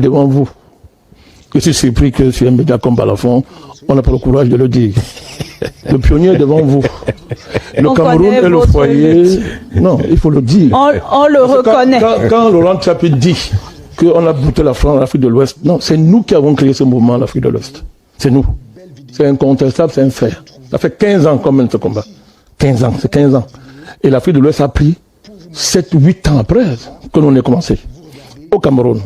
devant vous. Je suis surpris que sur un média comme Balafon, on n'a pas le courage de le dire. Le pionnier est devant vous. Le Cameroun est le foyer. Non, il faut le dire. On le reconnaît. Quand Laurent Tchapi dit qu'on a bouté la France, l'Afrique de l'Ouest, non, c'est nous qui avons créé ce mouvement, l'Afrique de l'Ouest. C'est nous. C'est incontestable, c'est un fait. Ça fait 15 ans qu'on mène ce combat. 15 ans, c'est 15 ans. Et l'Afrique de l'Ouest a pris 7-8 ans après que l'on ait commencé. Au Cameroun.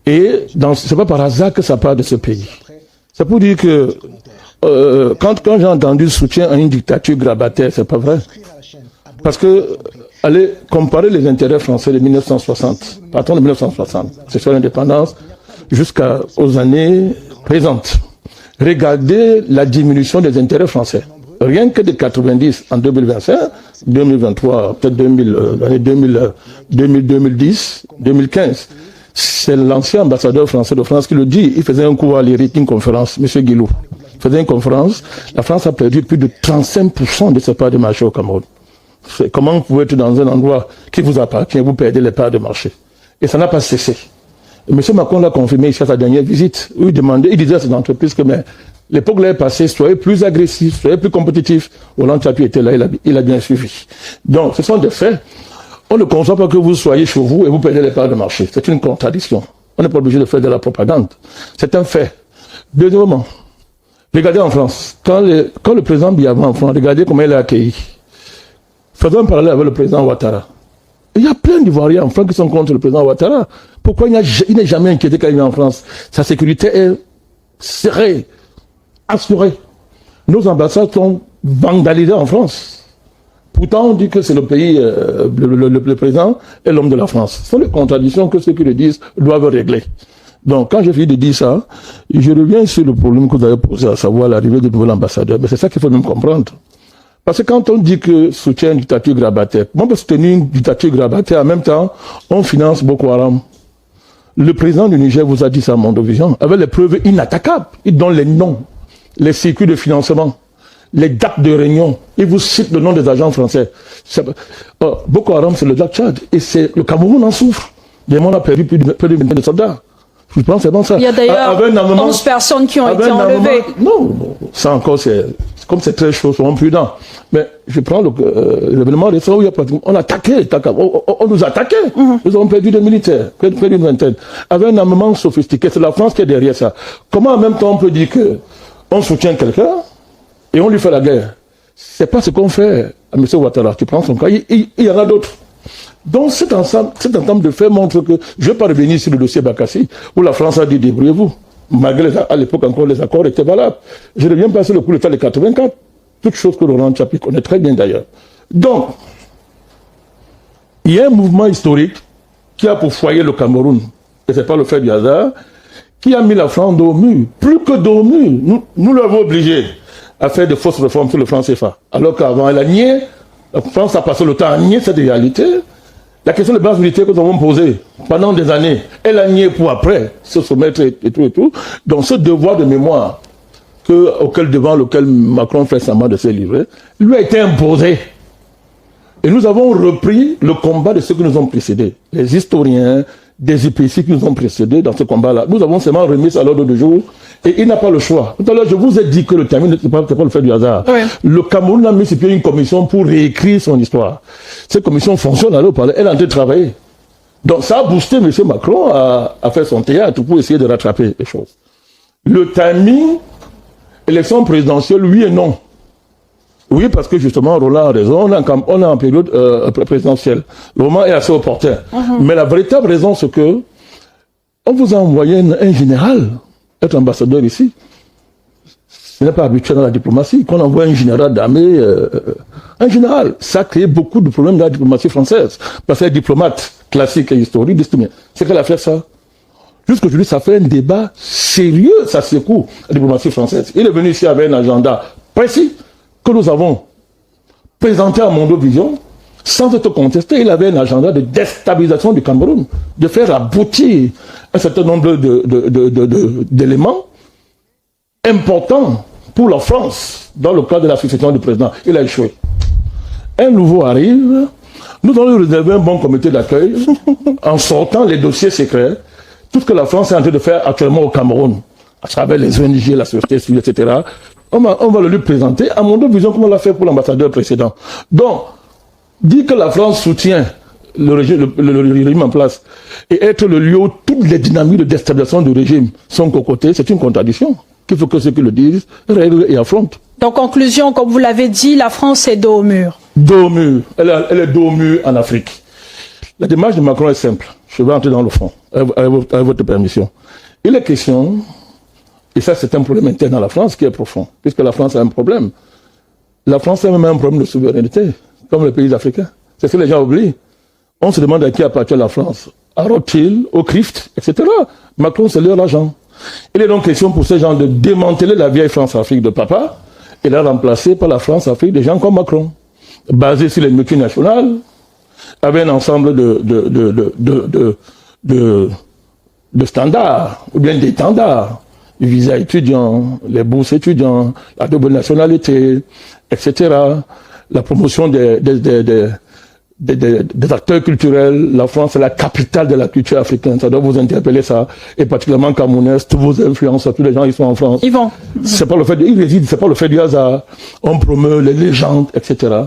Et c'est pas par hasard que ça part de ce pays. C'est pour dire que quand j'ai entendu le soutien à une dictature grabataire, c'est pas vrai. Parce que allez comparer les intérêts français de 1960, partant de 1960, c'est sur l'indépendance, jusqu'aux années présentes. Regardez la diminution des intérêts français. Rien que de 90 en 2025, 2023, peut-être 2010, 2015. C'est l'ancien ambassadeur français de France qui le dit. Il faisait un cours à l'Éric, une conférence, M. Guilou. Il faisait une conférence. La France a perdu plus de 35% de ses parts de marché au Cameroun. Comment vous pouvez être dans un endroit qui vous appartient, vous perdez les parts de marché. Et ça n'a pas cessé. Et M. Macron l'a confirmé ici à sa dernière visite, où il disait à ces entreprises que l'époque là est passée, soyez plus agressifs, soyez plus compétitifs. Hollande Tchapi était là, il a bien suivi. Donc, ce sont des faits. On ne conçoit pas que vous soyez chez vous et vous perdez les parts de marché. C'est une contradiction. On n'est pas obligé de faire de la propagande. C'est un fait. Deuxièmement, regardez en France. Quand le président Biya va en France, regardez comment il est accueilli. Faisons un parallèle avec le président Ouattara. Il y a plein d'Ivoiriens en France qui sont contre le président Ouattara. Pourquoi il n'est jamais inquiété quand il vient en France? Sa sécurité est serrée, assurée. Nos ambassades sont vandalisées en France. Pourtant, on dit que c'est le pays, le président est l'homme de la France. Ce sont les contradictions que ceux qui le disent doivent régler. Donc, quand j'ai fini de dire ça, je reviens sur le problème que vous avez posé, à savoir l'arrivée du nouvel ambassadeur. Mais c'est ça qu'il faut même comprendre. Parce que quand on dit que soutient une dictature grabataire, on peut soutenir une dictature grabataire, en même temps, on finance Boko Haram. Le président du Niger vous a dit ça à Mondovision, avec les preuves inattaquables. Il donne les noms, les circuits de financement, les dates de réunion. Il vous cite le nom des agents français. Boko Haram, c'est le Jack Tchad. Et c'est le Cameroun en souffre. Les gens ont perdu plus de 20 de soldats. Je pense que c'est bon ça. Il y a d'ailleurs 11 personnes qui ont été enlevées. Non, ça encore, comme c'est très chaud, soyons prudents. Mais je prends l'événement récent où il y a pratiquement, on nous attaquait. Nous avons perdu des militaires, près d'une vingtaine. Avec un armement sophistiqué, c'est la France qui est derrière ça. Comment en même temps on peut dire qu'on soutient quelqu'un et on lui fait la guerre? C'est pas ce qu'on fait à M. Ouattara. Tu prends son cas, il y en a d'autres. Donc cet ensemble de faits montre que, je ne vais pas revenir sur le dossier Bakassi, où la France a dit débrouillez-vous, malgré à l'époque encore les accords étaient valables. Je reviens pas sur le coup d'État de 84, toute chose que Laurent Tchapi connaît très bien d'ailleurs. Donc, il y a un mouvement historique qui a pour foyer le Cameroun, et ce n'est pas le fait du hasard, qui a mis la France dos au mur, plus que dos au mur. Nous l'avons obligé à faire de fausses réformes sur le franc CFA, alors qu'avant elle a nié, la France a passé le temps à nier cette réalité. La question de base militaire que nous avons posée pendant des années, elle a nié pour après se soumettre et tout. Donc ce devoir de mémoire devant lequel Macron fait semblant de se livrer, lui a été imposé. Et nous avons repris le combat de ceux qui nous ont précédés. Les historiens, des IPC qui nous ont précédés dans ce combat-là. Nous avons seulement remis ça à l'ordre du jour et il n'a pas le choix. Tout à l'heure, je vous ai dit que le terme n'est pas le fait du hasard. Oui. Le Cameroun a mis sur pied une commission pour réécrire son histoire. Cette commission fonctionne à l'eau, elle est en train de travailler. Donc ça a boosté M. Macron à faire son théâtre pour essayer de rattraper les choses. Le timing, élection présidentielle, oui et non. Oui, parce que justement, Roland a raison, on est en période présidentielle. Le moment est assez opportun. Mais la véritable raison, c'est que on vous a envoyé un général être ambassadeur ici. Ce n'est pas habituel dans la diplomatie. Qu'on envoie un général d'armée, un général, ça a créé beaucoup de problèmes dans la diplomatie française. Parce que les diplomates classiques et historiques disent, mais c'est qu'elle a fait ça. Jusqu'aujourd'hui, ça fait un débat sérieux, ça secoue la diplomatie française. Il est venu ici avec un agenda précis que nous avons présenté à Mondovision, sans être contesté. Il avait un agenda de déstabilisation du Cameroun, de faire aboutir un certain nombre d'éléments importants pour la France dans le cadre de la succession du président. Il a échoué. Un nouveau arrive, nous allons réserver un bon comité d'accueil en sortant les dossiers secrets tout ce que la France est en train de faire actuellement au Cameroun, à travers les ONG, la société civile, etc., on va le lui présenter à mon vision comme on l'a fait pour l'ambassadeur précédent. Donc, dire que la France soutient le régime en place et être le lieu où toutes les dynamiques de déstabilisation du régime sont cocotées, c'est une contradiction qu'il faut que ceux qui le disent règlent et affrontent. Donc, conclusion, comme vous l'avez dit, la France est dos au mur. Dos au mur. Elle est dos au mur en Afrique. La démarche de Macron est simple. Je vais entrer dans le fond, avec votre permission. Il est question, et ça c'est un problème interne à la France qui est profond, puisque la France a un problème. La France a même un problème de souveraineté, comme les pays africains. C'est ce que les gens oublient. On se demande à qui appartient la France. À Rothschild, au Christ, etc. Macron, c'est leur argent. Il est donc question pour ces gens de démanteler la vieille France-Afrique de papa et la remplacer par la France-Afrique des gens comme Macron, basée sur les multinationales, avec un ensemble de standards, ou bien d'étendards, les visas étudiants, les bourses étudiants, la double nationalité, etc., la promotion des acteurs culturels. La France est la capitale de la culture africaine, ça doit vous interpeller ça, et particulièrement camerounaise, tous vos influenceurs, tous les gens qui sont en France. Ils vont. C'est pas le fait, ils résident, c'est pas le fait du hasard. On promeut les légendes, etc.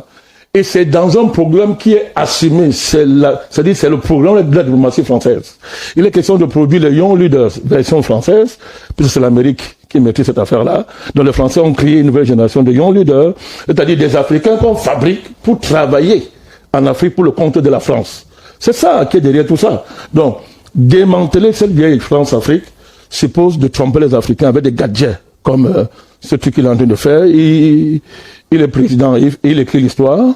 Et c'est dans un programme qui est assumé, c'est-à-dire c'est le programme de la diplomatie française. Il est question de produire les Young Leaders version française, puisque c'est l'Amérique qui maîtrise cette affaire-là. Donc les Français ont créé une nouvelle génération de Young Leaders, c'est-à-dire des Africains qu'on fabrique pour travailler en Afrique pour le compte de la France. C'est ça qui est derrière tout ça. Donc, démanteler cette vieille France-Afrique suppose de tromper les Africains avec des gadgets, comme ce truc qu'il est en train de faire. Il est président, il écrit l'histoire.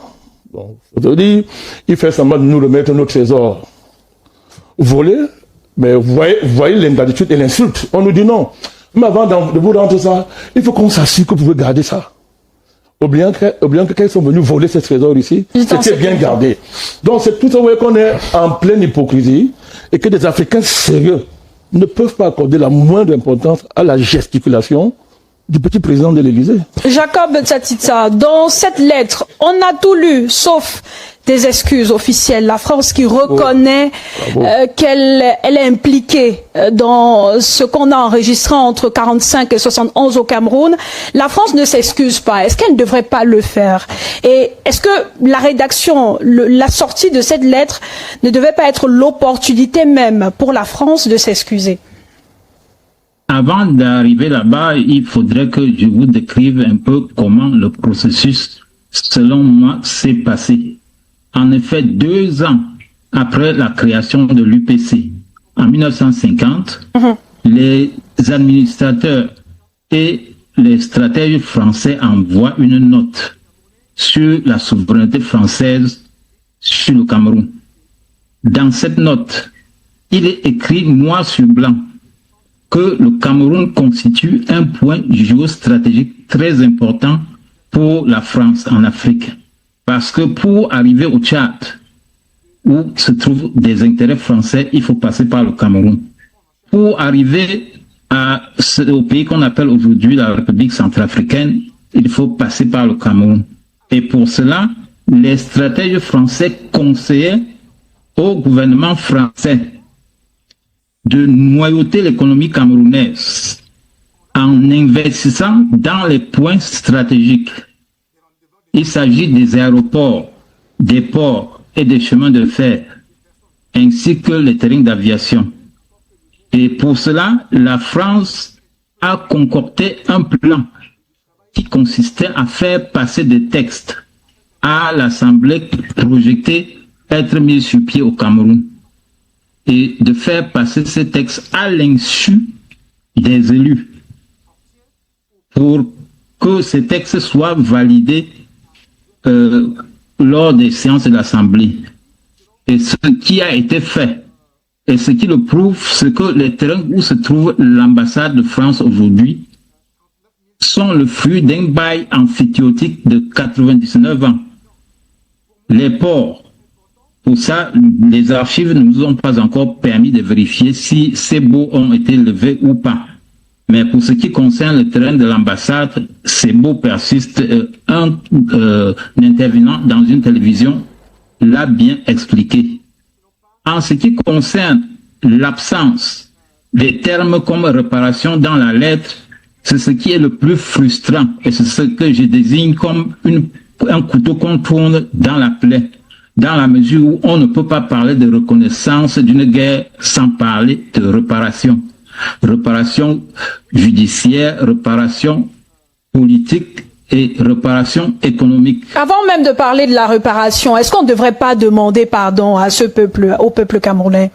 Bon, faut dire, il fait semblant de nous remettre nos trésors volés. Mais vous voyez l'ingratitude et l'insulte. On nous dit non. Mais avant de vous rendre ça, il faut qu'on s'assure que vous pouvez garder ça. Ou bien que quand ils sont venus voler ces trésors ici, c'était bien gardé. Donc c'est tout ça, vous voyez qu'on est en pleine hypocrisie et que des Africains sérieux ne peuvent pas accorder la moindre importance à la gesticulation du petit président de l'Élysée. Jacob Tsatitsa, dans cette lettre, on a tout lu, sauf des excuses officielles. La France qui reconnaît qu'elle est impliquée dans ce qu'on a enregistré entre 45 et 71 au Cameroun. La France ne s'excuse pas. Est-ce qu'elle ne devrait pas le faire? Et est-ce que la rédaction, la sortie de cette lettre ne devait pas être l'opportunité même pour la France de s'excuser? Avant d'arriver là-bas, il faudrait que je vous décrive un peu comment le processus, selon moi, s'est passé. En effet, 2 ans après la création de l'UPC, en 1950, les administrateurs et les stratèges français envoient une note sur la souveraineté française sur le Cameroun. Dans cette note, il est écrit noir sur blanc que le Cameroun constitue un point géostratégique très important pour la France en Afrique. Parce que pour arriver au Tchad, où se trouvent des intérêts français, il faut passer par le Cameroun. Pour arriver au pays qu'on appelle aujourd'hui la République centrafricaine, il faut passer par le Cameroun. Et pour cela, les stratèges français conseillaient au gouvernement français de noyauter l'économie camerounaise en investissant dans les points stratégiques. Il s'agit des aéroports, des ports et des chemins de fer, ainsi que les terrains d'aviation. Et pour cela, la France a concocté un plan qui consistait à faire passer des textes à l'Assemblée projetée être mis sur pied au Cameroun et de faire passer ces textes à l'insu des élus pour que ces textes soient validés lors des séances de l'Assemblée. Et ce qui a été fait, et ce qui le prouve, c'est que les terrains où se trouve l'ambassade de France aujourd'hui sont le fruit d'un bail amphithéotique de 99 ans. Les ports, pour ça, les archives ne nous ont pas encore permis de vérifier si ces baux ont été levés ou pas. Mais pour ce qui concerne le terrain de l'ambassade, ces baux persistent. Un intervenant dans une télévision l'a bien expliqué. En ce qui concerne l'absence des termes comme réparation dans la lettre, c'est ce qui est le plus frustrant et c'est ce que je désigne comme un couteau qu'on tourne dans la plaie, dans la mesure où on ne peut pas parler de reconnaissance d'une guerre sans parler de réparation. Réparation judiciaire, réparation politique et réparation économique. Avant même de parler de la réparation, est-ce qu'on ne devrait pas demander pardon à ce peuple, au peuple camerounais?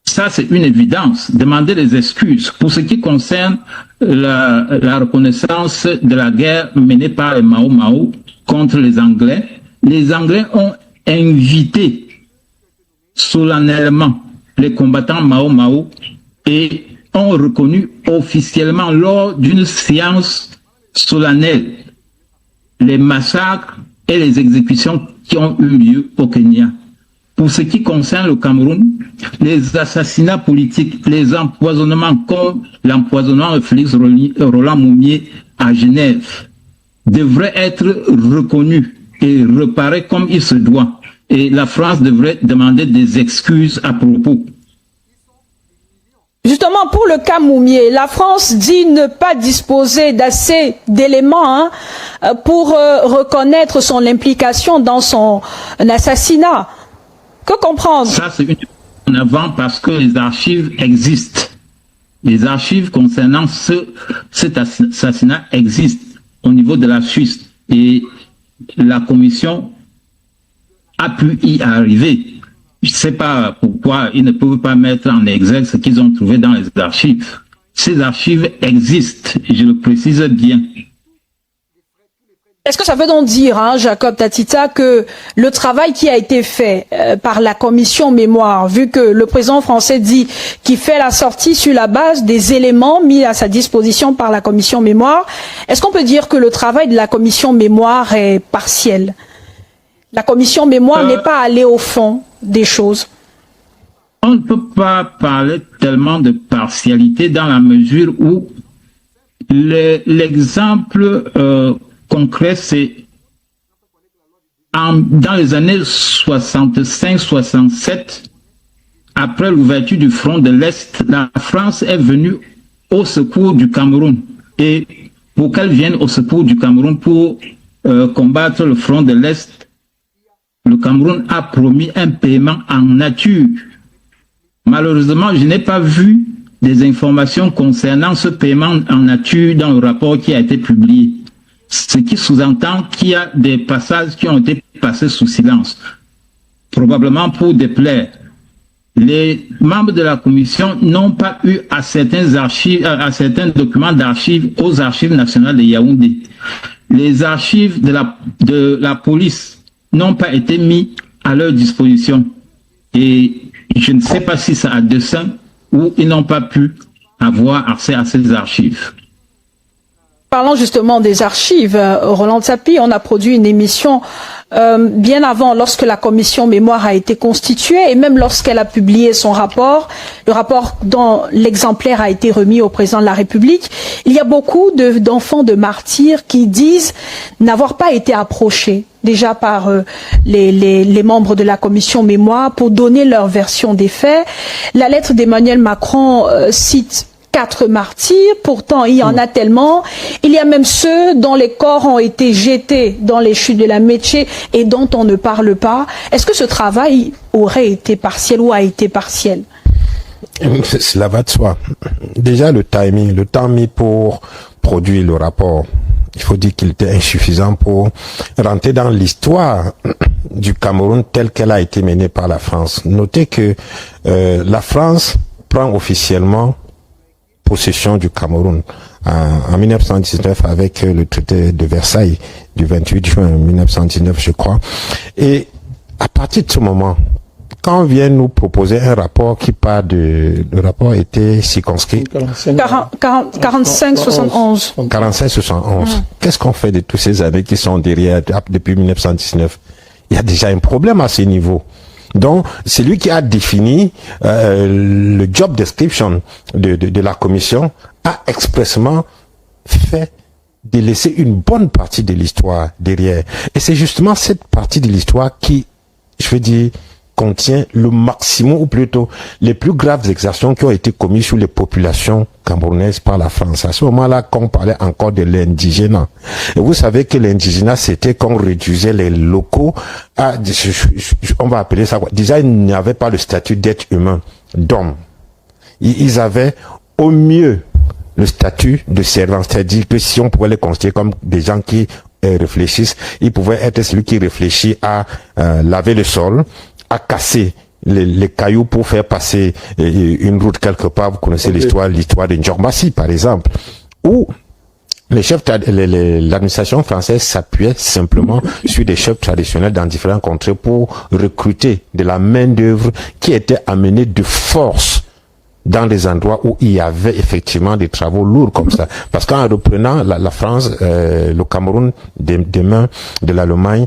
Ça, c'est une évidence. Demander des excuses. Pour ce qui concerne la reconnaissance de la guerre menée par les Mao Mao contre les Anglais ont invité solennellement les combattants Mao Mao et ont reconnu officiellement lors d'une séance solennelle les massacres et les exécutions qui ont eu lieu au Kenya. Pour ce qui concerne le Cameroun, les assassinats politiques, les empoisonnements comme l'empoisonnement de Félix Roland Moumié à Genève devraient être reconnus et réparés comme il se doit. Et la France devrait demander des excuses à propos. Justement, pour le cas Moumié, la France dit ne pas disposer d'assez d'éléments pour reconnaître son implication dans son assassinat. Que comprendre? Ça, c'est une en avant parce que les archives existent. Les archives concernant cet assassinat existent au niveau de la Suisse. Et la commission a pu y arriver. Je ne sais pas pourquoi ils ne peuvent pas mettre en exergue ce qu'ils ont trouvé dans les archives. Ces archives existent, je le précise bien. Est-ce que ça veut donc dire, Jacob Tatita, que le travail qui a été fait par la commission mémoire, vu que le président français dit qu'il fait la sortie sur la base des éléments mis à sa disposition par la commission mémoire, est-ce qu'on peut dire que le travail de la commission mémoire est partiel? La commission mémoire n'est pas allée au fond des choses. On ne peut pas parler tellement de partialité dans la mesure où l'exemple concret, c'est dans les années 65-67, après l'ouverture du front de l'Est, la France est venue au secours du Cameroun. Et pour qu'elle vienne au secours du Cameroun pour combattre le front de l'Est, le Cameroun a promis un paiement en nature. Malheureusement, je n'ai pas vu des informations concernant ce paiement en nature dans le rapport qui a été publié. Ce qui sous-entend qu'il y a des passages qui ont été passés sous silence, probablement pour déplaire. Les membres de la commission n'ont pas eu à certains documents d'archives aux archives nationales de Yaoundé. Les archives de la police n'ont pas été mis à leur disposition. Et je ne sais pas si c'est à dessein ou ils n'ont pas pu avoir accès à ces archives. Parlons justement des archives. Roland Tsapi, on a produit une émission bien avant, lorsque la commission mémoire a été constituée et même lorsqu'elle a publié son rapport, le rapport dont l'exemplaire a été remis au président de la République. Il y a beaucoup d'enfants de martyrs qui disent n'avoir pas été approchés déjà par les membres de la commission mémoire pour donner leur version des faits. La lettre d'Emmanuel Macron cite 4 martyrs, pourtant il y en a tellement. Il y a même ceux dont les corps ont été jetés dans les chutes de la Métché et dont on ne parle pas. Est-ce que ce travail aurait été partiel ou a été partiel? Cela va de soi. Déjà le timing, le temps mis pour produire le rapport, il faut dire qu'il était insuffisant pour rentrer dans l'histoire du Cameroun telle qu'elle a été menée par la France. Notez que la France prend officiellement possession du Cameroun en 1919 avec le traité de Versailles du 28 juin 1919, je crois. Et à partir de ce moment, quand on vient nous proposer un rapport qui part le rapport était circonscrit 45-71. 45-71. Qu'est-ce qu'on fait de tous ces années qui sont derrière depuis 1919? Il y a déjà un problème à ce niveau. Donc, c'est lui qui a défini le job description de la commission, a expressément fait de laisser une bonne partie de l'histoire derrière. Et c'est justement cette partie de l'histoire qui, je veux dire, contient le maximum, ou plutôt les plus graves exactions qui ont été commises sur les populations camerounaises par la France. À ce moment-là, qu'on parlait encore de l'indigénat. Et vous savez que l'indigénat, c'était qu'on réduisait les locaux à, on va appeler ça quoi. Déjà, ils n'avaient pas le statut d'être humain, d'homme. Ils avaient au mieux le statut de servant, c'est-à-dire que si on pouvait les considérer comme des gens qui réfléchissent, ils pouvaient être celui qui réfléchit à laver le sol, à casser les cailloux pour faire passer une route quelque part. Vous connaissez l'histoire de Ndjormassi, par exemple, où les chefs, l'administration française s'appuyait simplement sur des chefs traditionnels dans différents contrées pour recruter de la main-d'œuvre qui était amenée de force dans des endroits où il y avait effectivement des travaux lourds comme ça. Parce qu'en reprenant la France, le Cameroun des mains de l'Allemagne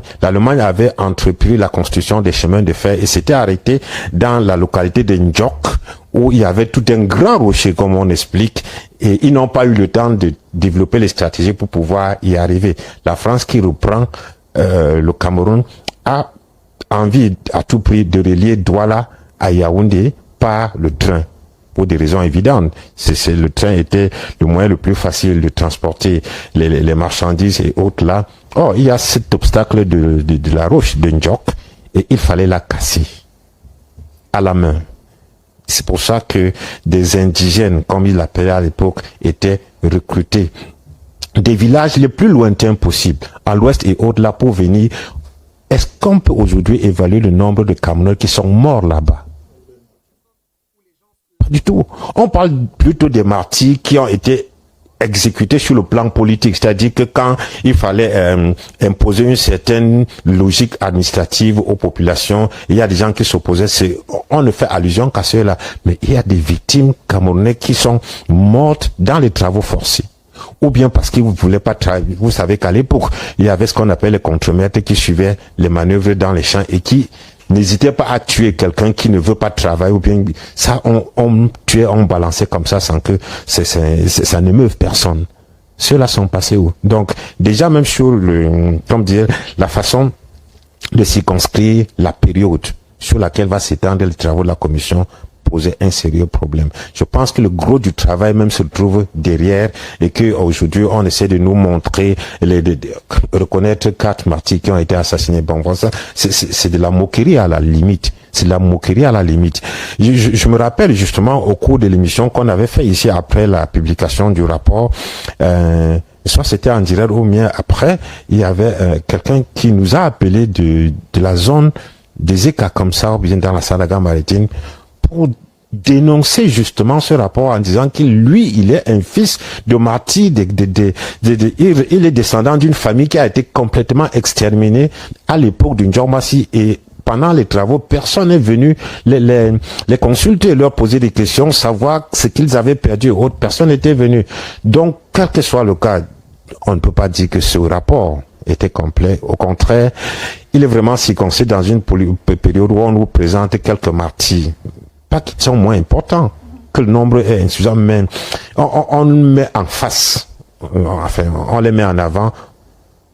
avait entrepris la construction des chemins de fer et s'était arrêté dans la localité de Ndjok, où il y avait tout un grand rocher, comme on explique, et ils n'ont pas eu le temps de développer les stratégies pour pouvoir y arriver. La France qui reprend le Cameroun a envie à tout prix de relier Douala à Yaoundé par le train, pour des raisons évidentes. Le train était le moyen le plus facile de transporter les marchandises et autres là. Or, il y a cet obstacle de la roche de Ndjok et il fallait la casser à la main. C'est pour ça que des indigènes, comme ils l'appelaient à l'époque, étaient recrutés des villages les plus lointains possibles, à l'ouest et au-delà, pour venir. Est-ce qu'on peut aujourd'hui évaluer le nombre de Camerounais qui sont morts là-bas? Pas du tout. On parle plutôt des martyrs qui ont été exécutés sur le plan politique, c'est-à-dire que quand il fallait imposer une certaine logique administrative aux populations, il y a des gens qui s'opposaient. On ne fait allusion qu'à cela, mais il y a des victimes camerounaises qui sont mortes dans les travaux forcés, ou bien parce qu'ils ne voulaient pas travailler. Vous savez qu'à l'époque, il y avait ce qu'on appelle les contremaîtres qui suivaient les manœuvres dans les champs et qui n'hésitez pas à tuer quelqu'un qui ne veut pas travailler, ou bien ça, on tuait, on balançait comme ça sans que ça n'émeuve personne. Ceux-là sont passés où? Donc, déjà même sur comme dire, la façon de circonscrire la période sur laquelle va s'étendre les travaux de la commission posait un sérieux problème. Je pense que le gros du travail même se trouve derrière et que aujourd'hui on essaie de nous montrer, reconnaître 4 martyrs qui ont été assassinés. Bon, ça, c'est de la moquerie à la limite. C'est de la moquerie à la limite. Je me rappelle justement au cours de l'émission qu'on avait fait ici après la publication du rapport, soit c'était en direct ou bien après, il y avait quelqu'un qui nous a appelé de la zone des États comme ça, ou bien dans la Sadaga maritime, pour dénoncer justement ce rapport en disant qu'il, lui, il est un fils de martyr, il est descendant d'une famille qui a été complètement exterminée à l'époque de Ndjormassi, et pendant les travaux, personne n'est venu les consulter, leur poser des questions, savoir ce qu'ils avaient perdu, autre personne n'était venu. Donc, quel que soit le cas, on ne peut pas dire que ce rapport était complet. Au contraire, il est vraiment circonscrit dans une période où on nous présente quelques martyrs, pas qui sont moins importants, que le nombre est insuffisant, mais on met en face, enfin, on les met en avant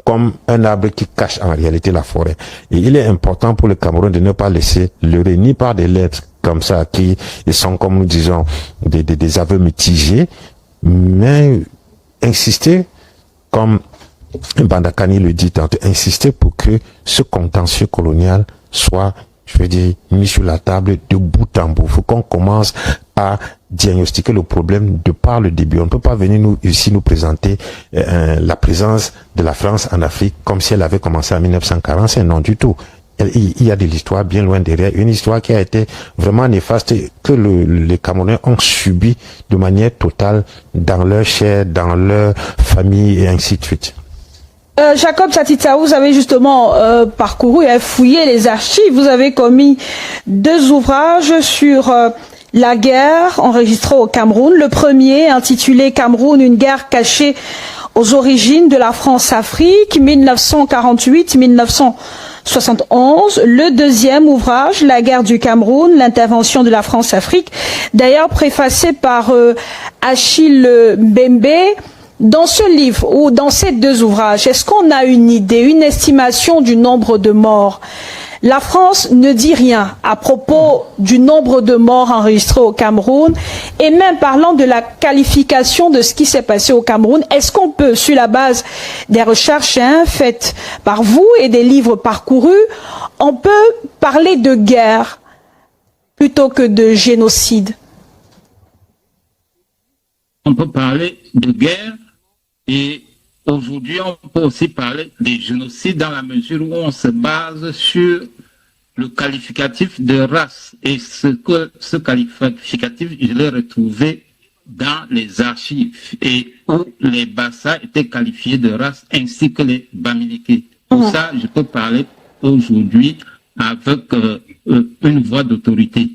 comme un arbre qui cache en réalité la forêt. Et il est important pour le Cameroun de ne pas laisser leurrer ni par des lettres comme ça, qui sont, comme nous disons, des aveux mitigés, mais insister, comme Bandakani le dit tantôt, insister pour que ce contentieux colonial soit, je veux dire, mis sur la table de bout en bout. Il faut qu'on commence à diagnostiquer le problème de par le début. On ne peut pas venir ici nous présenter la présence de la France en Afrique comme si elle avait commencé en 1945. Non du tout. Il y a de l'histoire bien loin derrière, une histoire qui a été vraiment néfaste, que les Camerounais ont subi de manière totale dans leur chair, dans leur famille et ainsi de suite. Jacob Satitsa, vous avez justement parcouru et fouillé les archives. Vous avez commis 2 ouvrages sur la guerre enregistrée au Cameroun. Le premier, intitulé Cameroun, une guerre cachée aux origines de la France-Afrique, 1948-1971. Le deuxième ouvrage, La guerre du Cameroun, l'intervention de la France-Afrique, d'ailleurs préfacé par Achille Mbembe. Dans ce livre ou dans ces 2 ouvrages, est-ce qu'on a une idée, une estimation du nombre de morts La France ne dit rien à propos du nombre de morts enregistrés au Cameroun et même parlant de la qualification de ce qui s'est passé au Cameroun. Est-ce qu'on peut, sur la base des recherches faites par vous et des livres parcourus, on peut parler de guerre plutôt que de génocide? On peut parler de guerre et aujourd'hui on peut aussi parler de génocide dans la mesure où on se base sur le qualificatif de race. Et ce qualificatif, je l'ai retrouvé dans les archives et où les Bassa étaient qualifiés de race ainsi que les Bamileke. Pour ça, je peux parler aujourd'hui avec une voix d'autorité.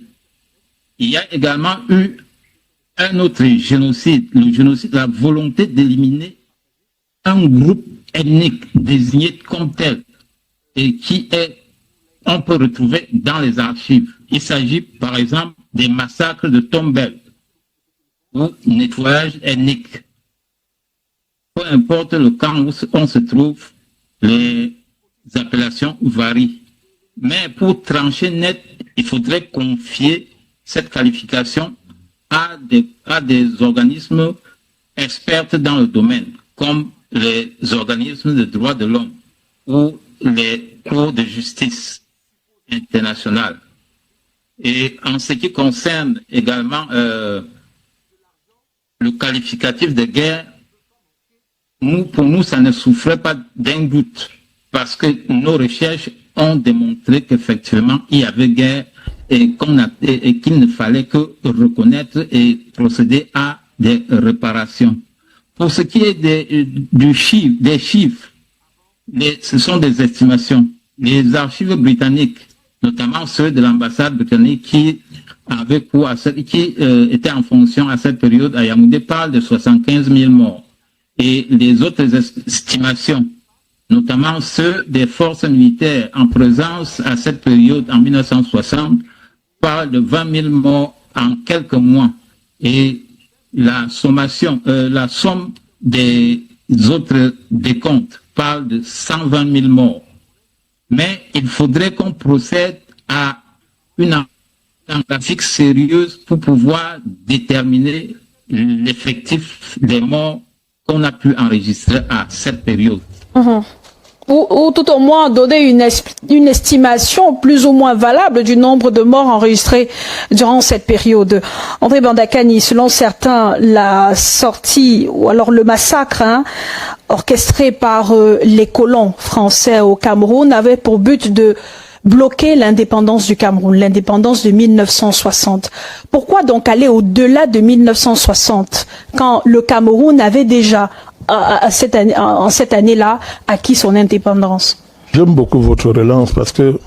Il y a également eu un autre génocide, le génocide, la volonté d'éliminer un groupe ethnique désigné comme tel et qui est, on peut retrouver dans les archives. Il s'agit par exemple des massacres de Tombelle ou nettoyage ethnique. Peu importe le camp où on se trouve, les appellations varient. Mais pour trancher net, il faudrait confier cette qualification à des organismes experts dans le domaine, comme les organismes de droits de l'homme ou les cours de justice internationale. Et en ce qui concerne également le qualificatif de guerre, pour nous, ça ne souffrait pas d'un doute, parce que nos recherches ont démontré qu'effectivement, il y avait guerre et qu'il ne fallait que reconnaître et procéder à des réparations. Pour ce qui est des chiffres, ce sont des estimations. Les archives britanniques, notamment ceux de l'ambassade britannique qui étaient en fonction à cette période à Yaoundé, parlent de 75 000 morts. Et les autres estimations, notamment ceux des forces militaires en présence à cette période en 1960, parlent de 20 000 morts en quelques mois. Et la somme des autres décomptes parle de 120 000 morts. Mais il faudrait qu'on procède à une graphique sérieuse pour pouvoir déterminer l'effectif des morts qu'on a pu enregistrer à cette période. Ou tout au moins donner une estimation plus ou moins valable du nombre de morts enregistrés durant cette période. André Bandakani, selon certains, la sortie ou alors le massacre orchestré par les colons français au Cameroun avait pour but de bloquer l'indépendance du Cameroun, l'indépendance de 1960. Pourquoi donc aller au-delà de 1960 quand le Cameroun avait déjà en cette année-là acquis son indépendance? J'aime beaucoup votre relance parce que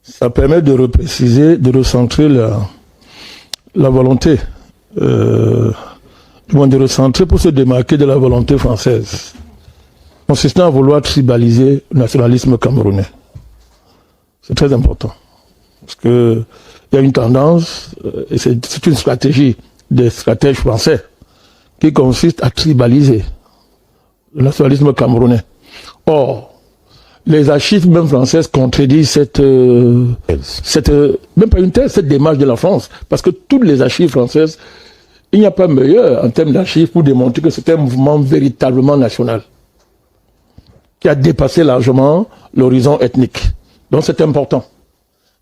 ça permet de repréciser, de recentrer la volonté, de recentrer pour se démarquer de la volonté française, consistant à vouloir tribaliser le nationalisme camerounais. C'est très important. Parce que il y a une tendance, et c'est une stratégie des stratèges français, qui consiste à tribaliser le nationalisme camerounais. Or, les archives même françaises contredisent cette même pas une thèse, cette démarche de la France. Parce que toutes les archives françaises, il n'y a pas meilleur en termes d'archives pour démontrer que c'est un mouvement véritablement national, qui a dépassé largement l'horizon ethnique. Donc c'est important.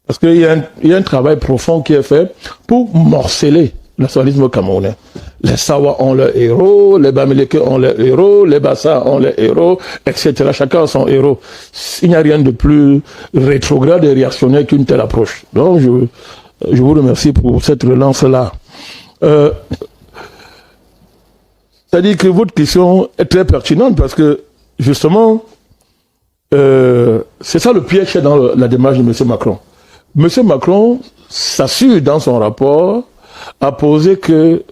Parce qu'il y a un travail profond qui est fait pour morceler le nationalisme camerounais. Les Sawa ont leurs héros, les Bamileke ont leurs héros, les Bassa ont leurs héros, etc. Chacun a son héros. Il n'y a rien de plus rétrograde et réactionnaire qu'une telle approche. Donc je vous remercie pour cette relance-là. C'est-à-dire que votre question est très pertinente parce que, justement, c'est ça le piège dans la démarche de M. Macron. M. Macron s'assure dans son rapport à poser que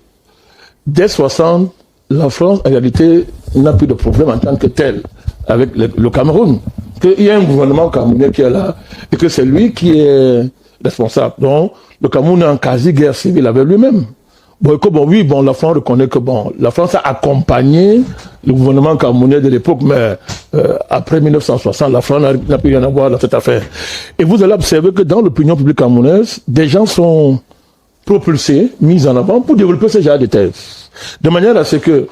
dès 60, la France, en réalité, n'a plus de problème en tant que tel avec le Cameroun. Qu'il y a un gouvernement camerounais qui est là et que c'est lui qui est responsable. Donc, le Cameroun est en quasi-guerre civile avec lui-même. La France reconnaît que la France a accompagné le gouvernement camerounais de l'époque, mais après 1960, la France n'a plus rien à voir dans cette affaire. Et vous allez observer que dans l'opinion publique camerounaise, des gens sont propulsés, mis en avant pour développer ce genre de thèses. De manière à ce que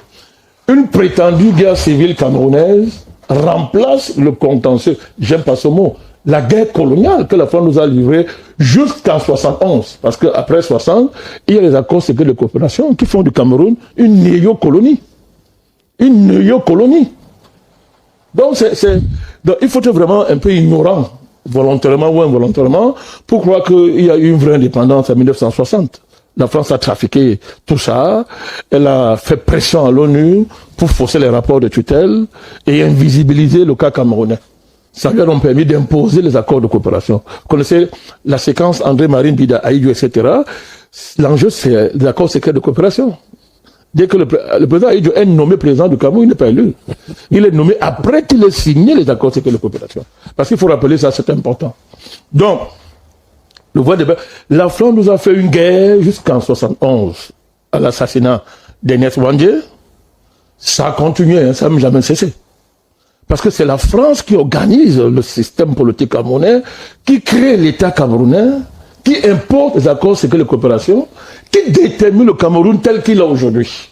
une prétendue guerre civile camerounaise remplace le contentieux, j'aime pas ce mot, la guerre coloniale que la France nous a livrée jusqu'en 71. Parce qu'après 60, il y a les accords secrets de coopération qui font du Cameroun une néo-colonie. Une néo-colonie. Donc, donc, il faut être vraiment un peu ignorant, volontairement ou involontairement, pour croire qu'il y a eu une vraie indépendance en 1960. La France a trafiqué tout ça, elle a fait pression à l'ONU pour fausser les rapports de tutelle et invisibiliser le cas camerounais. Ça lui a donc permis d'imposer les accords de coopération. Vous connaissez la séquence André-Marine Bida, Aïdjo, etc. L'enjeu, c'est les accords secrets de coopération. Dès que le président Aïdjo est nommé président du Cameroun, il n'est pas élu. Il est nommé après qu'il ait signé les accords secrets de coopération. Parce qu'il faut rappeler ça, c'est important. Donc, le voie de la France nous a fait une guerre jusqu'en 71 à l'assassinat d'Ernest Ouandjé. Ça a continué, hein, ça n'a jamais cessé. Parce que c'est la France qui organise le système politique camerounais, qui crée l'État camerounais, qui impose les accords secrets de coopération, qui détermine le Cameroun tel qu'il est aujourd'hui.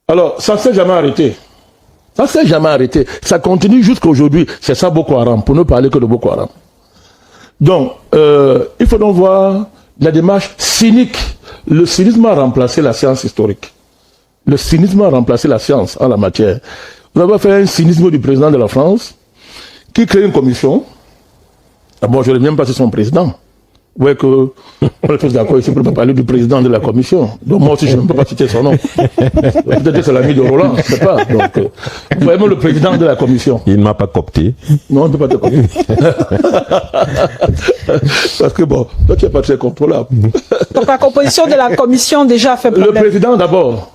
Alors, ça ne s'est jamais arrêté. Ça ne s'est jamais arrêté. Ça continue jusqu'à aujourd'hui. C'est ça Boko Haram, pour ne parler que de Boko Haram. Donc, il faut donc voir la démarche cynique. Le cynisme a remplacé la science historique. Le cynisme a remplacé la science en la matière. Vous avez fait un cynisme du président de la France qui crée une commission. D'abord, je ne reviens pas sur son président. Vous voyez que on est tous d'accord ici pour ne pas parler du président de la commission. Donc moi aussi, je ne peux pas citer son nom. Peut-être que c'est l'ami de Roland, je ne sais pas. Donc, vraiment le président de la commission. Il ne m'a pas coopté. Non, on ne peut pas te coopter. Parce que bon, toi tu n'es pas très contrôlable. Donc la composition de la commission déjà fait problème. Le président d'abord.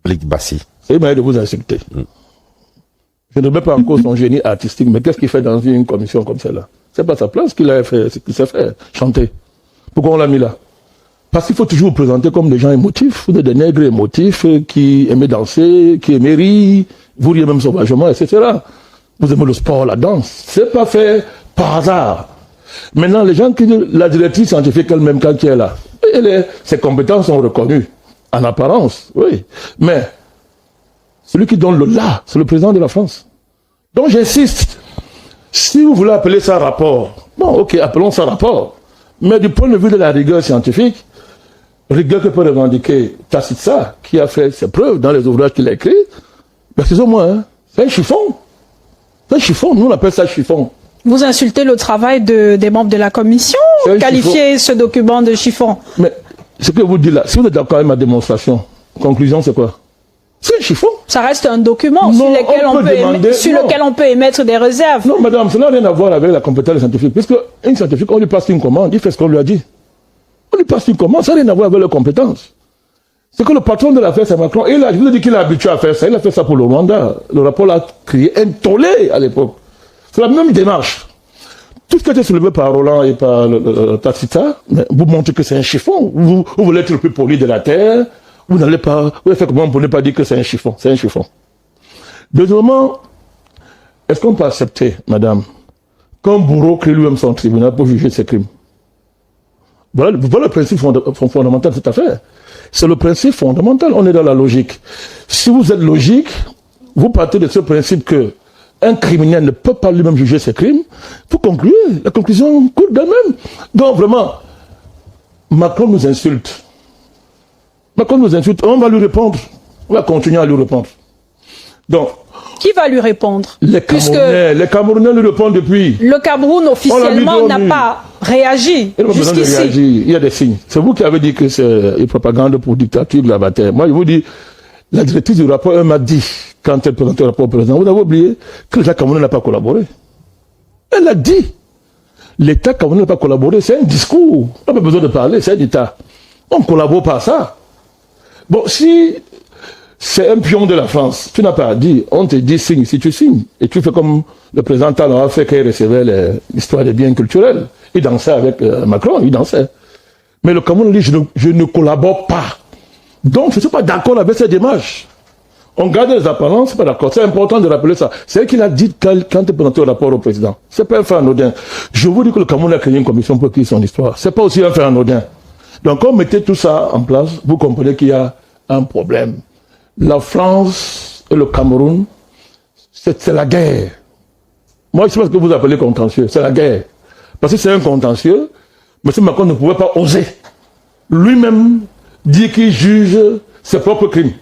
Ligue Bassi. C'est une manière de vous insulter. Je ne remets pas en cause son génie artistique, mais qu'est-ce qu'il fait dans une commission comme celle-là? C'est pas sa place qu'il a fait, ce qu'il sait faire, chanter. Pourquoi on l'a mis là? Parce qu'il faut toujours vous présenter comme des gens émotifs, vous êtes des nègres émotifs qui aimaient danser, qui aimaient rire, vous riez même sauvagement, etc. Vous aimez le sport, la danse. C'est pas fait par hasard. Maintenant, les gens qui, la directrice scientifique elle-même, quand elle est là, ses compétences sont reconnues, en apparence, oui. Mais, celui qui donne le là, c'est le président de la France. Donc j'insiste, si vous voulez appeler ça rapport, bon ok, appelons ça rapport. Mais du point de vue de la rigueur scientifique, rigueur que peut revendiquer Tacitza, qui a fait ses preuves dans les ouvrages qu'il a écrits, ben excusez-moi, hein, c'est un chiffon. C'est un chiffon, nous on appelle ça chiffon. Vous insultez le travail des membres de la commission, qualifiez ce document de chiffon. Mais ce que vous dites là, si vous êtes d'accord avec ma démonstration, conclusion c'est quoi? C'est un chiffon. Ça reste un document sur lequel on peut émettre des réserves. Non, madame, ça n'a rien à voir avec la compétence scientifique. Puisque un scientifique, on lui passe une commande, il fait ce qu'on lui a dit. On lui passe une commande, ça n'a rien à voir avec les compétences. C'est que le patron de l'affaire, c'est Macron. Et là, je vous ai dit qu'il est habitué à faire ça. Il a fait ça pour le Rwanda. Le rapport l'a crié un tollé à l'époque. C'est la même démarche. Tout ce qui a été soulevé par Roland et par Tacitza, vous montrez que c'est un chiffon. Vous voulez être le plus poli de la terre. Vous n'allez pas, vous faites comment pour ne pas dire que c'est un chiffon. C'est un chiffon. Deuxièmement, est-ce qu'on peut accepter, madame, qu'un bourreau crée lui-même son tribunal pour juger ses crimes? Voilà le principe fondamental de cette affaire. C'est le principe fondamental. On est dans la logique. Si vous êtes logique, vous partez de ce principe que un criminel ne peut pas lui-même juger ses crimes. Vous concluez. La conclusion court d'elle-même. Donc vraiment, Macron nous insulte. Macron nous insulte, on va lui répondre. On va continuer à lui répondre. Donc, qui va lui répondre? Les Camerounais lui répondent depuis. Le Cameroun officiellement n'a pas réagi. Jusqu'ici. Il y a des signes. C'est vous qui avez dit que c'est une propagande pour dictature grabataire. Moi, je vous dis, la directrice du rapport, elle m'a dit, quand elle présentait le rapport au président, vous avez oublié que l'État camerounais n'a pas collaboré. Elle a dit. L'État camerounais n'a pas collaboré. C'est un discours. On n'a pas besoin de parler, c'est un État. On ne collabore pas à ça. Bon, si c'est un pion de la France, tu n'as pas à dire, on te dit signe, si tu signes. Et tu fais comme le président Talon a fait qu'il recevait l'histoire des biens culturels. Il dansait avec Macron, il dansait. Mais le Cameroun dit, je ne collabore pas. Donc, je ne suis pas d'accord avec cette démarche. On garde les apparences, c'est pas d'accord. C'est important de rappeler ça. C'est elle qui l'a dit quand il présentait le rapport au président. C'est pas un fait anodin. Je vous dis que le Cameroun a créé une commission pour écrire son histoire. C'est pas aussi un fait anodin. Donc, quand on mettait tout ça en place, vous comprenez qu'il y a un problème. La France et le Cameroun, c'est la guerre. Moi, je sais pas ce que vous appelez contentieux. C'est la guerre. Parce que c'est un contentieux, M. Macron ne pouvait pas oser lui-même dire qu'il juge ses propres crimes.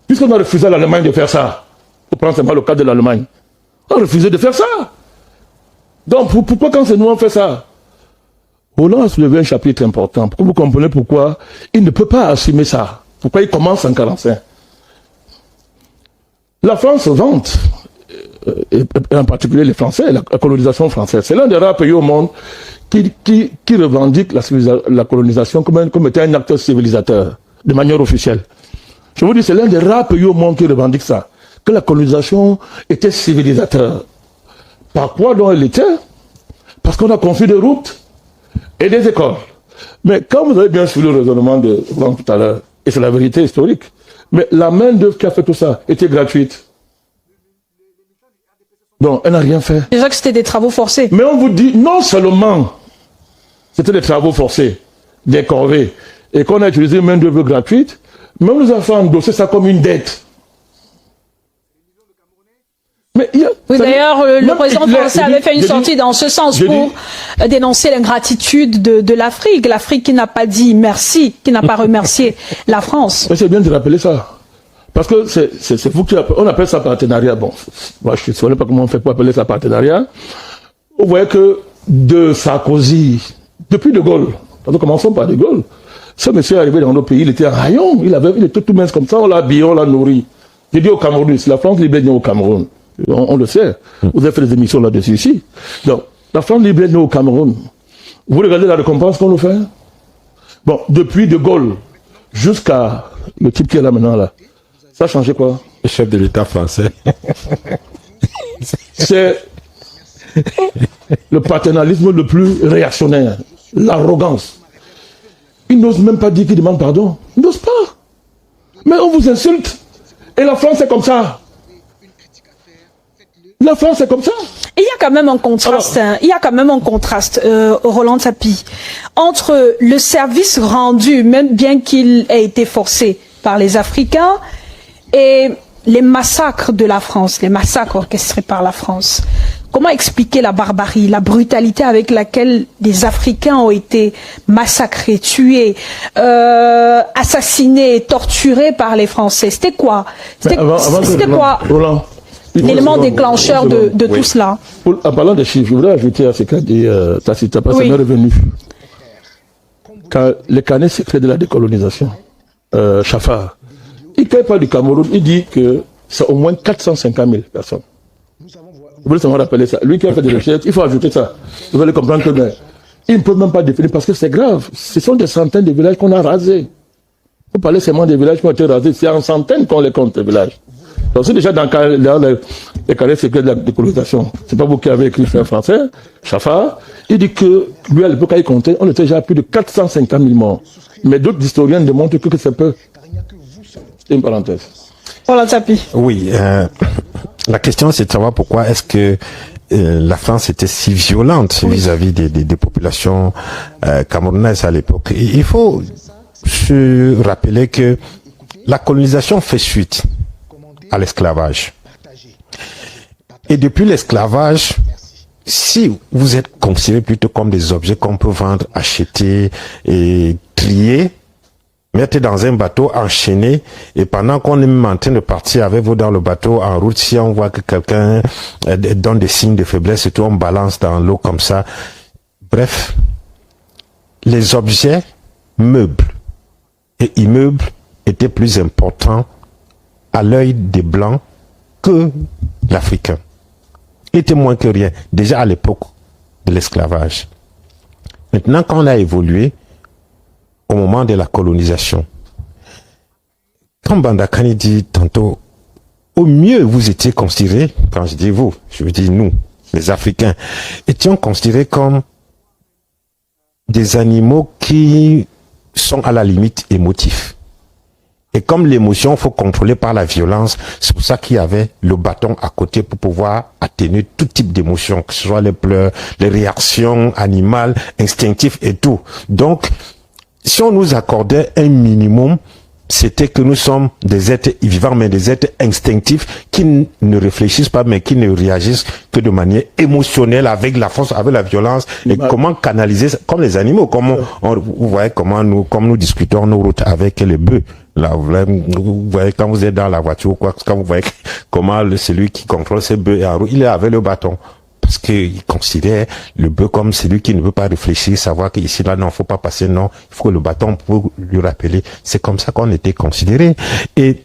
Puisqu'on a refusé à l'Allemagne de faire ça, pour prendre seulement le cas de l'Allemagne, on a refusé de faire ça. Donc, pourquoi quand c'est nous on fait ça? Hollande a soulevé un chapitre important, pour que vous compreniez pourquoi il ne peut pas assumer ça. Pourquoi il commence en 1945. La France se vante, et en particulier les Français, la colonisation française. C'est l'un des rares pays au monde qui revendique la colonisation comme étant un acteur civilisateur, de manière officielle. Je vous dis, c'est l'un des rares pays au monde qui revendique ça, que la colonisation était civilisateur. Par quoi donc elle était? Parce qu'on a construit des routes et des écoles. Mais quand vous avez bien suivi le raisonnement de Franck tout à l'heure, et c'est la vérité historique, mais la main-d'œuvre qui a fait tout ça était gratuite. Donc, elle n'a rien fait. Déjà que c'était des travaux forcés. Mais on vous dit, non seulement c'était des travaux forcés, des corvées, et qu'on a utilisé une main-d'œuvre gratuite, mais on nous a fait endosser ça comme une dette. Mais oui, d'ailleurs, le président français avait fait une sortie dans ce sens pour dénoncer l'ingratitude de l'Afrique. L'Afrique qui n'a pas dit merci, qui n'a pas remercié la France. C'est bien de rappeler ça. Parce que c'est vous qui on appelle ça partenariat. Bon, moi je ne sais pas comment on fait pour appeler ça partenariat. Vous voyez que de Sarkozy, depuis De Gaulle, commençons par De Gaulle, ce monsieur est arrivé dans nos pays, il était un rayon, il était tout mince comme ça, on l'a habillé, on l'a nourri. J'ai dit au Cameroun, si la France libère au Cameroun, on le sait, vous avez fait des émissions là-dessus ici. Donc, la France libère au Cameroun. Vous regardez la récompense qu'on nous fait? Bon, depuis De Gaulle jusqu'à le type qui est là maintenant, là, ça a changé quoi? Le chef de l'État français. C'est le paternalisme le plus réactionnaire, l'arrogance. Il n'ose même pas dire qu'il demande pardon. Il n'ose pas. Mais on vous insulte. Et la France est comme ça. La France est comme ça. Il y a quand même un contraste, Roland Tapi, entre le service rendu, même bien qu'il ait été forcé par les Africains, et les massacres de la France, les massacres orchestrés par la France. Comment expliquer la barbarie, la brutalité avec laquelle des Africains ont été massacrés, tués, assassinés, torturés par les Français? C'était quoi? C'était quoi l'élément déclencheur de tout cela? En parlant des chiffres, je voudrais ajouter à ce qu'a dit Tacita, parce que ça m'est revenu. Quand les carnets secrets de la décolonisation, Chafar, il ne parle pas du Cameroun, il dit que c'est au moins 450 000 personnes. Vous voulez seulement rappeler ça. Lui qui a fait des recherches, il faut ajouter ça. Vous allez comprendre que il ne peut même pas définir parce que c'est grave. Ce sont des centaines de villages qu'on a rasés. Vous parlez seulement des villages qui ont été rasés. C'est en centaines qu'on les compte, les villages. Donc c'est déjà dans les carrés secrets de la décolonisation. C'est pas vous qui avez écrit un français, Chafar. Il dit que lui, à l'époque, il comptait, on était déjà à plus de 450 000 morts. Mais d'autres historiens démontrent que c'est peu. C'est une parenthèse. Voilà, Tapi. Oui, la question c'est de savoir pourquoi est-ce que la France était si violente vis-à-vis des populations camerounaises à l'époque. Il faut se rappeler que la colonisation fait suite à l'esclavage. Et depuis l'esclavage, si vous êtes considérés plutôt comme des objets qu'on peut vendre, acheter et trier, mettez dans un bateau, enchaîné, et pendant qu'on est même en train de partir avec vous dans le bateau en route, si on voit que quelqu'un donne des signes de faiblesse et tout, on balance dans l'eau comme ça. Bref, les objets, meubles et immeubles étaient plus importants à l'œil des Blancs que l'Africain. Il était moins que rien, déjà à l'époque de l'esclavage. Maintenant, quand on a évolué, au moment de la colonisation, comme Bandakani dit tantôt, au mieux vous étiez considérés, quand je dis vous, je veux dire nous, les Africains, étions considérés comme des animaux qui sont à la limite émotifs. Et comme l'émotion, faut contrôler par la violence, c'est pour ça qu'il y avait le bâton à côté pour pouvoir atténuer tout type d'émotion, que ce soit les pleurs, les réactions animales, instinctives et tout. Donc, si on nous accordait un minimum, c'était que nous sommes des êtres vivants, mais des êtres instinctifs qui ne réfléchissent pas, mais qui ne réagissent que de manière émotionnelle, avec la force, avec la violence. Et comment canaliser, comme les animaux, comment vous voyez comment comme nous discutons nos routes avec les bœufs. Là, vous voyez, quand vous êtes dans la voiture, quoi, quand vous voyez comment celui qui contrôle ces bœufs est en route, il est avec le bâton. Parce qu'il considère le bœuf comme celui qui ne veut pas réfléchir, savoir qu'ici, là, non, faut pas passer, non. Il faut que le bâton pour lui rappeler. C'est comme ça qu'on était considéré. Et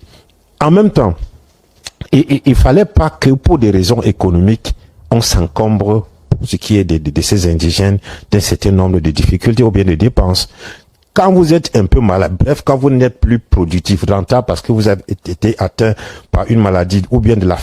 en même temps, il fallait pas que pour des raisons économiques, on s'encombre, pour ce qui est de ces indigènes, d'un certain nombre de difficultés ou bien de dépenses. Quand vous êtes un peu malade, bref, quand vous n'êtes plus productif, rentable parce que vous avez été atteint par une maladie ou bien de la